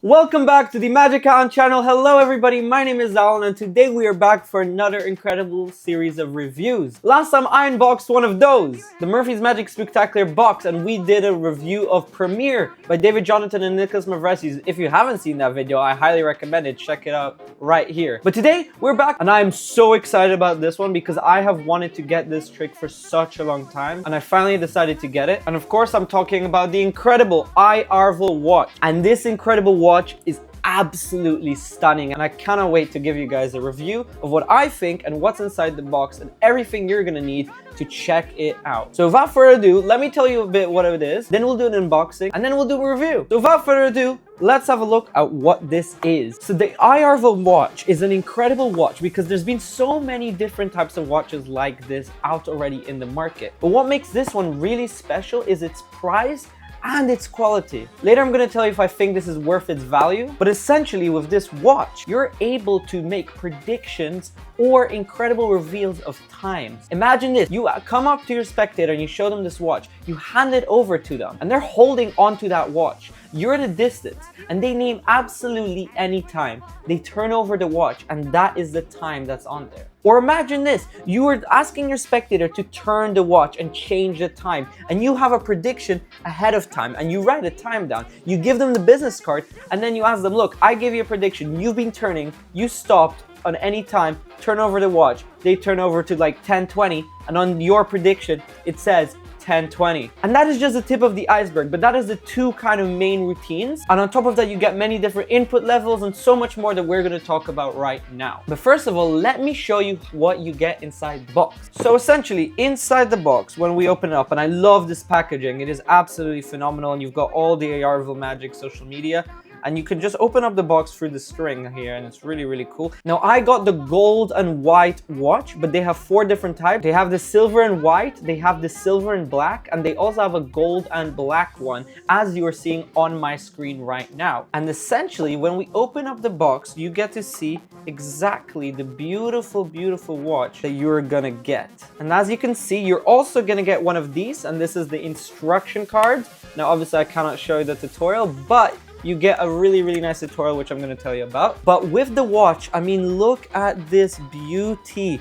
Welcome back to the Magic Alon channel. Hello everybody, my name is Alon and today we are back for another incredible series of reviews. Last time I unboxed one of those, the Murphy's Magic Spooktacular box, and we did a review of Premiere by David Jonathan and Nicholas Mavresies. If you haven't seen that video, I highly recommend it. Check it out right here. But today we're back and I'm so excited about this one because I have wanted to get this trick for such a long time and I finally decided to get it. And of course I'm talking about the incredible Iarvel watch. And this incredible watch is absolutely stunning and I cannot wait to give you guys a review of what I think and what's inside the box and everything you're gonna need to check it out. So without further ado, let me tell you a bit what it is, then we'll do an unboxing and then we'll do a review. So without further ado, let's have a look at what this is. So the Iarvel watch is an incredible watch because there's been so many different types of watches like this out already in the market. But what makes this one really special is its price and its quality. Later I'm going to tell you if I think this is worth its value, but essentially with this watch, you're able to make predictions or incredible reveals of times. Imagine this, you come up to your spectator and you show them this watch, you hand it over to them and they're holding onto that watch. You're at a distance and they name absolutely any time. They turn over the watch and that is the time that's on there. Or imagine this, you are asking your spectator to turn the watch and change the time and you have a prediction ahead of time and you write a time down. You give them the business card and then you ask them, look, I gave you a prediction, you've been turning, you stopped on any time, turn over the watch. They turn over to like 10:20 and on your prediction it says 10:20. And that is just the tip of the iceberg, but that is the two kind of main routines. And on top of that, you get many different input levels and so much more that we're going to talk about right now. But first of all, let me show you what you get inside the box. So essentially, inside the box, when we open it up, and I love this packaging, it is absolutely phenomenal. And you've got all the Iarvel Magic social media. And you can just open up the box through the string here and it's really, really cool. Now I got the gold and white watch, but they have 4 different types. They have the silver and white, they have the silver and black, and they also have a gold and black one, as you are seeing on my screen right now. And essentially, when we open up the box, you get to see exactly the beautiful, beautiful watch that you're gonna get. And as you can see, you're also gonna get one of these, and this is the instruction card. Now, obviously I cannot show you the tutorial, but you get a really, really nice tutorial, which I'm going to tell you about. But with the watch, I mean, look at this beauty.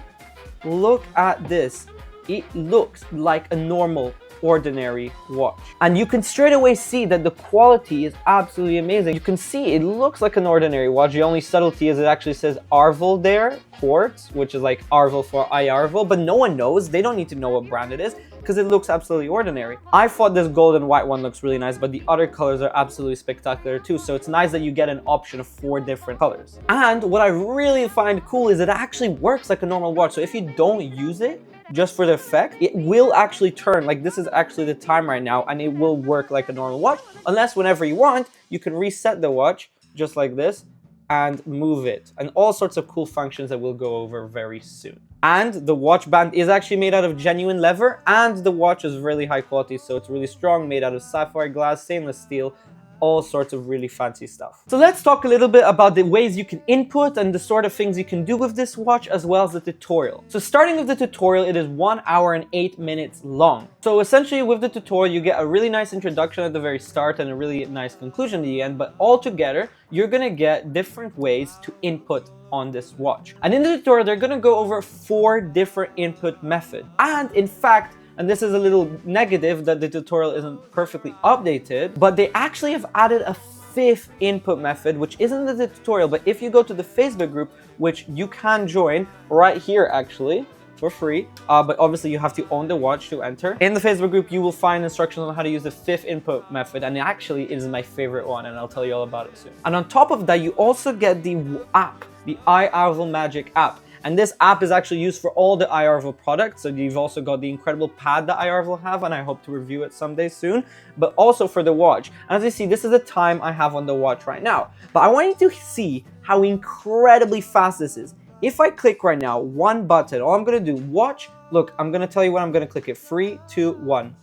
Look at this. It looks like a normal, ordinary watch. And you can straight away see that the quality is absolutely amazing. You can see it looks like an ordinary watch. The only subtlety is it actually says Iarvel there, quartz, which is like Iarvel for Iarvel, but no one knows. They don't need to know what brand it is, because it looks absolutely ordinary. I thought this gold and white one looks really nice, but the other colors are absolutely spectacular too. So it's nice that you get an option of 4 different colors. And what I really find cool is it actually works like a normal watch. So if you don't use it just for the effect, it will actually turn. Like this is actually the time right now and it will work like a normal watch, unless whenever you want, you can reset the watch just like this and move it, and all sorts of cool functions that we'll go over very soon. And the watch band is actually made out of genuine leather, and the watch is really high quality, so it's really strong, made out of sapphire glass, stainless steel, all sorts of really fancy stuff. So let's talk a little bit about the ways you can input and the sort of things you can do with this watch, as well as the tutorial. So starting with the tutorial, it is 1 hour and 8 minutes long. So essentially with the tutorial, you get a really nice introduction at the very start and a really nice conclusion at the end, but altogether, you're gonna get different ways to input on this watch. And in the tutorial, they're gonna go over 4 different input methods. And in fact, and this is a little negative that the tutorial isn't perfectly updated, but they actually have added a 5th input method, which isn't in the tutorial, but if you go to the Facebook group, which you can join right here actually, for free, but obviously you have to own the watch to enter. In the Facebook group, you will find instructions on how to use the 5th input method, and actually it is my favorite one, and I'll tell you all about it soon. And on top of that, you also get the app, the Iarvel Magic app. And this app is actually used for all the Iarvel products. So you've also got the incredible pad that Iarvel have, and I hope to review it someday soon, but also for the watch. And as you see, this is the time I have on the watch right now. But I want you to see how incredibly fast this is. If I click right now, one button, all I'm gonna do, watch, look, I'm gonna tell you when I'm gonna click it. 3, 2, 1.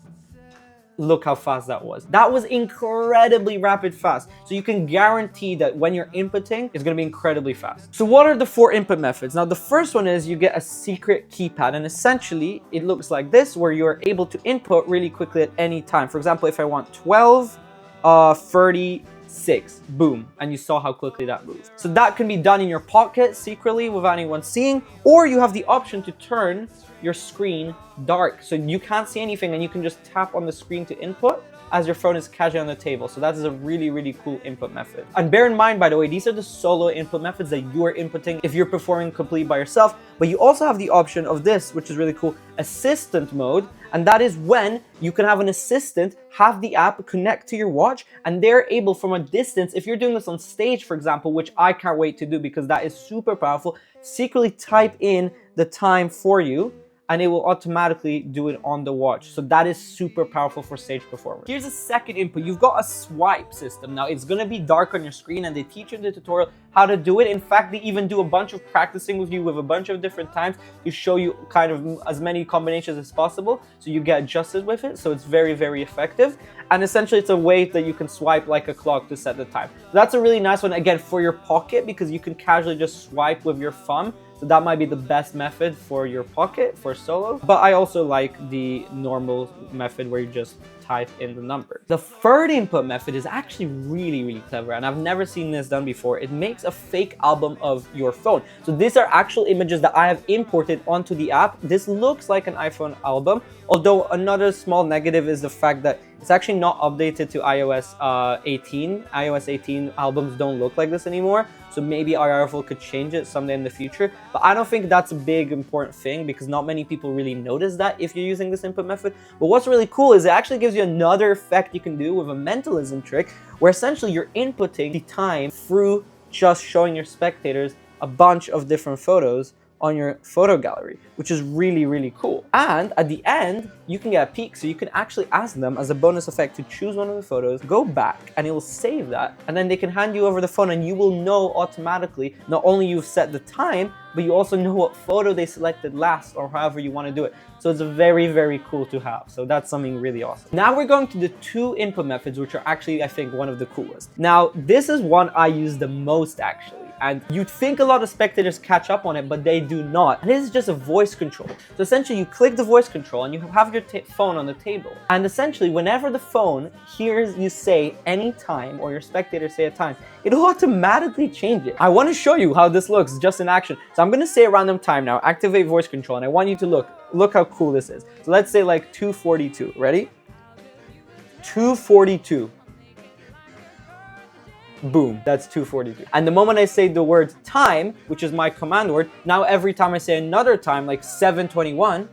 Look how fast that was. That was incredibly rapid fast. So you can guarantee that when you're inputting, it's going to be incredibly fast. So what are the 4 input methods? Now, the first one is you get a secret keypad, and essentially it looks like this, where you're able to input really quickly at any time. For example, if I want 12, 30, 6, boom, and you saw how quickly that moves. So that can be done in your pocket secretly without anyone seeing, or you have the option to turn your screen dark so you can't see anything and you can just tap on the screen to input as your phone is casually on the table. So that is a really, really cool input method. And bear in mind, by the way, these are the solo input methods that you are inputting if you're performing completely by yourself, but you also have the option of this, which is really cool, assistant mode. And that is when you can have an assistant have the app connect to your watch and they're able from a distance, if you're doing this on stage, for example, which I can't wait to do because that is super powerful, secretly type in the time for you and it will automatically do it on the watch. So that is super powerful for stage performers. Here's a second input. You've got a swipe system. Now it's gonna be dark on your screen and they teach you in the tutorial how to do it. In fact, they even do a bunch of practicing with you with a bunch of different times to show you kind of as many combinations as possible so you get adjusted with it. So it's very, very effective. And essentially it's a way that you can swipe like a clock to set the time. So that's a really nice one, again, for your pocket because you can casually just swipe with your thumb. So that might be the best method for your pocket, for solo. But I also like the normal method where you just type in the number. The third input method is actually really, really clever. And I've never seen this done before. It makes a fake album of your phone. So these are actual images that I have imported onto the app. This looks like an iPhone album. Although another small negative is the fact that it's actually not updated to iOS 18. iOS 18 albums don't look like this anymore. So maybe Iarvel could change it someday in the future. But I don't think that's a big important thing because not many people really notice that if you're using this input method. But what's really cool is it actually gives you another effect you can do with a mentalism trick where essentially you're inputting the time through just showing your spectators a bunch of different photos on your photo gallery, which is really, really cool. And at the end, you can get a peek, so you can actually ask them as a bonus effect to choose one of the photos, go back, and it will save that, and then they can hand you over the phone and you will know automatically, not only you've set the time, but you also know what photo they selected last or however you want to do it. So it's very, very cool to have. So that's something really awesome. Now we're going to the two input methods, which are actually, I think, one of the coolest. Now, this is one I use the most actually. And you'd think a lot of spectators catch up on it, but they do not. And this is just a voice control. So essentially you click the voice control and you have your phone on the table. And essentially whenever the phone hears you say any time or your spectators say a time, it'll automatically change it. I want to show you how this looks just in action. So I'm going to say a random time now, activate voice control, and I want you to look how cool this is. So let's say like 2:42. Ready? 2:42. Boom, that's 2:42. And the moment I say the word time, which is my command word, now every time I say another time, like 7:21,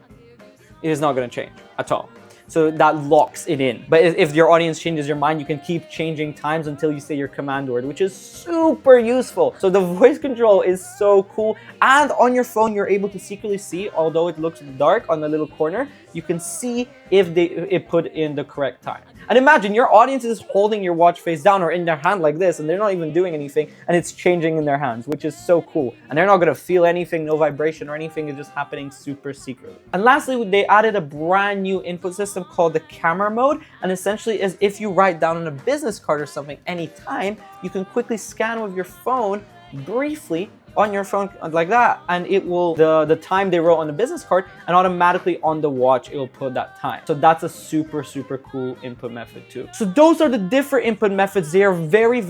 it is not going to change at all. So that locks it in. But if your audience changes your mind, you can keep changing times until you say your command word, which is super useful. So the voice control is so cool. And on your phone, you're able to secretly see, although it looks dark on the little corner, you can see if it put in the correct time. And imagine your audience is holding your watch face down or in their hand like this, and they're not even doing anything, and it's changing in their hands, which is so cool. And they're not gonna feel anything, no vibration or anything, it's just happening super secretly. And lastly, they added a brand new input system called the camera mode, and essentially is if you write down on a business card or something anytime, you can quickly scan with your phone briefly on your phone like that, and it will the time they wrote on the business card, and automatically on the watch it will put that time. So that's a super cool input method too. So those are the different input methods. They are very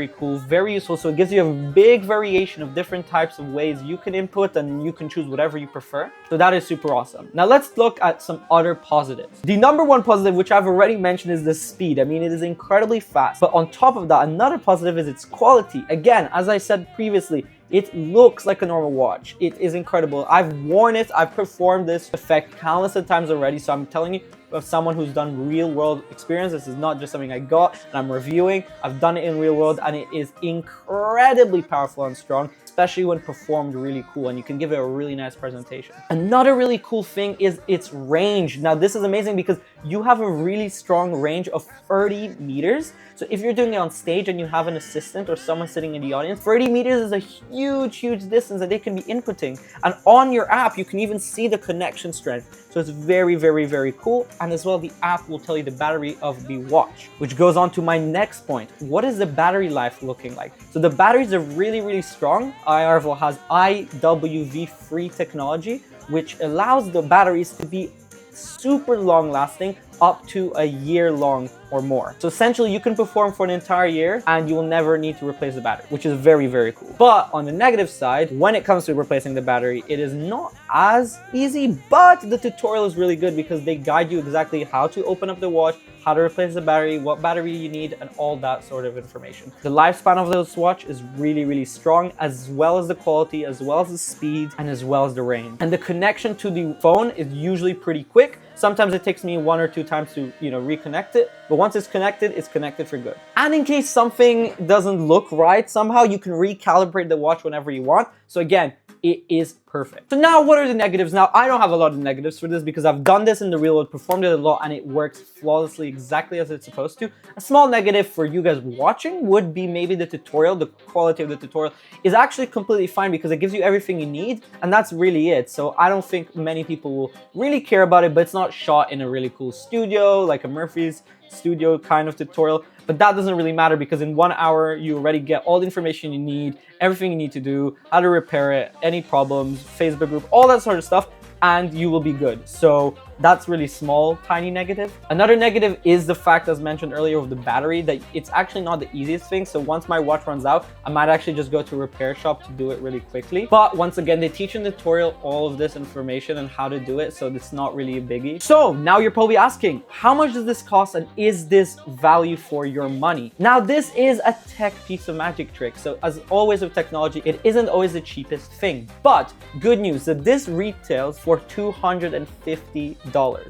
cool, very useful. So it gives you a big variation of different types of ways you can input, and you can choose whatever you prefer. So that is super awesome. Now let's look at some other positives. The number one positive, which I've already mentioned, is the speed. I mean, it is incredibly fast, but on top of that, another positive is its quality. Again, as I said previously, it looks like a normal watch. It is incredible. I've worn it. I've performed this effect countless of times already. So I'm telling you, of someone who's done real world experience. This is not just something I got and I'm reviewing. I've done it in real world, and it is incredibly powerful and strong, especially when performed really cool, and you can give it a really nice presentation. Another really cool thing is its range. Now this is amazing because you have a really strong range of 30 meters. So if you're doing it on stage and you have an assistant or someone sitting in the audience, 30 meters is a huge distance that they can be inputting. And on your app, you can even see the connection strength. So it's very cool. And as well, the app will tell you the battery of the watch, which goes on to my next point. What is the battery life looking like? So the batteries are really strong. Iarvel has IWV-free technology, which allows the batteries to be super long lasting, up to a year long or more. So essentially you can perform for an entire year and you will never need to replace the battery, which is very, very cool. But on the negative side, when it comes to replacing the battery, it is not as easy, but the tutorial is really good because they guide you exactly how to open up the watch, how to replace the battery, what battery you need, and all that sort of information. The lifespan of this watch is really, really strong, as well as the quality, as well as the speed, and as well as the range. And the connection to the phone is usually pretty quick. Sometimes it takes me 1 or 2 times to, reconnect it, but once it's connected for good. And in case something doesn't look right somehow, you can recalibrate the watch whenever you want. So again, it is perfect. So now what are the negatives? Now I don't have a lot of negatives for this because I've done this in the real world, performed it a lot, and it works flawlessly exactly as it's supposed to. A small negative for you guys watching would be maybe the tutorial. The quality of the tutorial is actually completely fine because it gives you everything you need, and that's really it. So I don't think many people will really care about it, but it's not shot in a really cool studio, like a Murphy's studio kind of tutorial. But that doesn't really matter because in 1 hour, you already get all the information you need, everything you need to do, how to repair it, any problems, Facebook group, all that sort of stuff, and you will be good. So that's really small, tiny negative. Another negative is the fact, as mentioned earlier, of the battery, that it's actually not the easiest thing. So once my watch runs out, I might actually just go to a repair shop to do it really quickly. But once again, they teach in the tutorial all of this information and how to do it. So it's not really a biggie. So now you're probably asking, how much does this cost and is this value for your money? Now, this is a tech piece of magic trick. So as always with technology, it isn't always the cheapest thing. But good news, that this retails for $250.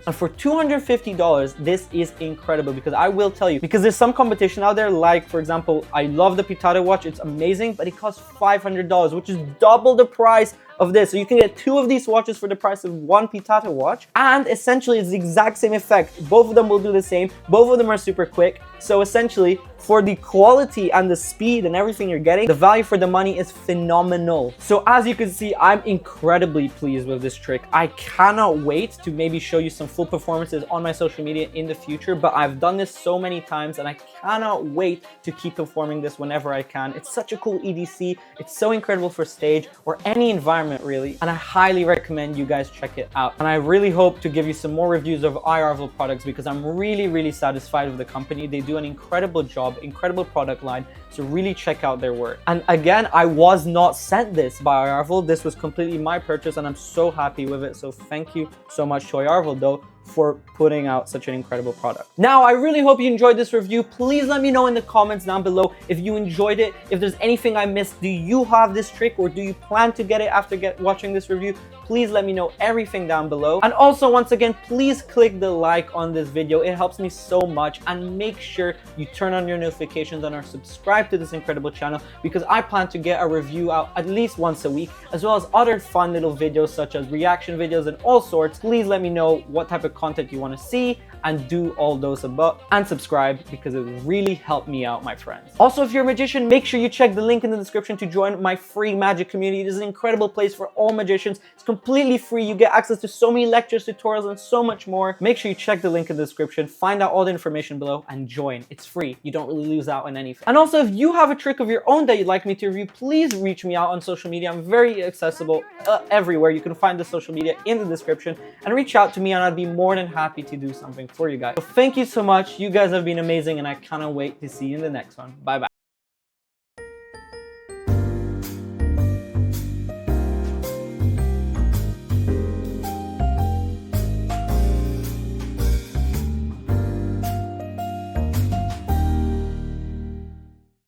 And for $250, this is incredible because I will tell you, because there's some competition out there, like for example, I love the Pitata watch, it's amazing, but it costs $500, which is double the price of this. So you can get 2 of these watches for the price of 1 Pitata watch, and essentially it's the exact same effect. Both of them will do the same. Both of them are super quick. So essentially, for the quality and the speed and everything you're getting, the value for the money is phenomenal. So as you can see, I'm incredibly pleased with this trick. I cannot wait to maybe show you some full performances on my social media in the future, but I've done this so many times and I cannot wait to keep performing this whenever I can. It's such a cool EDC. It's so incredible for stage or any environment really, and I highly recommend you guys check it out. And I really hope to give you some more reviews of Iarvel products because I'm really, really satisfied with the company. They do an incredible job, incredible product line, so really check out their work. And again, I was not sent this by Iarvel. This was completely my purchase and I'm so happy with it. So thank you so much to Iarvel though for putting out such an incredible product. Now, I really hope you enjoyed this review. Please let me know in the comments down below if you enjoyed it, if there's anything I missed. Do you have this trick or do you plan to get it after watching this review? Please let me know everything down below. And also, once again, please click the like on this video. It helps me so much. And make sure you turn on your notifications and are subscribed to this incredible channel because I plan to get a review out at least once a week, as well as other fun little videos such as reaction videos and all sorts. Please let me know what type of content you want to see and do all those above, and subscribe because it would really help me out, my friends. Also, if you're a magician, make sure you check the link in the description to join my free magic community. It is an incredible place for all magicians. It's completely free. You get access to so many lectures, tutorials, and so much more. Make sure you check the link in the description, find out all the information below, and join. It's free. You don't really lose out on anything. And also, if you have a trick of your own that you'd like me to review, please reach me out on social media. I'm very accessible everywhere. You can find the social media in the description and reach out to me and I'd be more than happy to do something for you guys. So thank you so much. You guys have been amazing and I cannot wait to see you in the next one. Bye bye.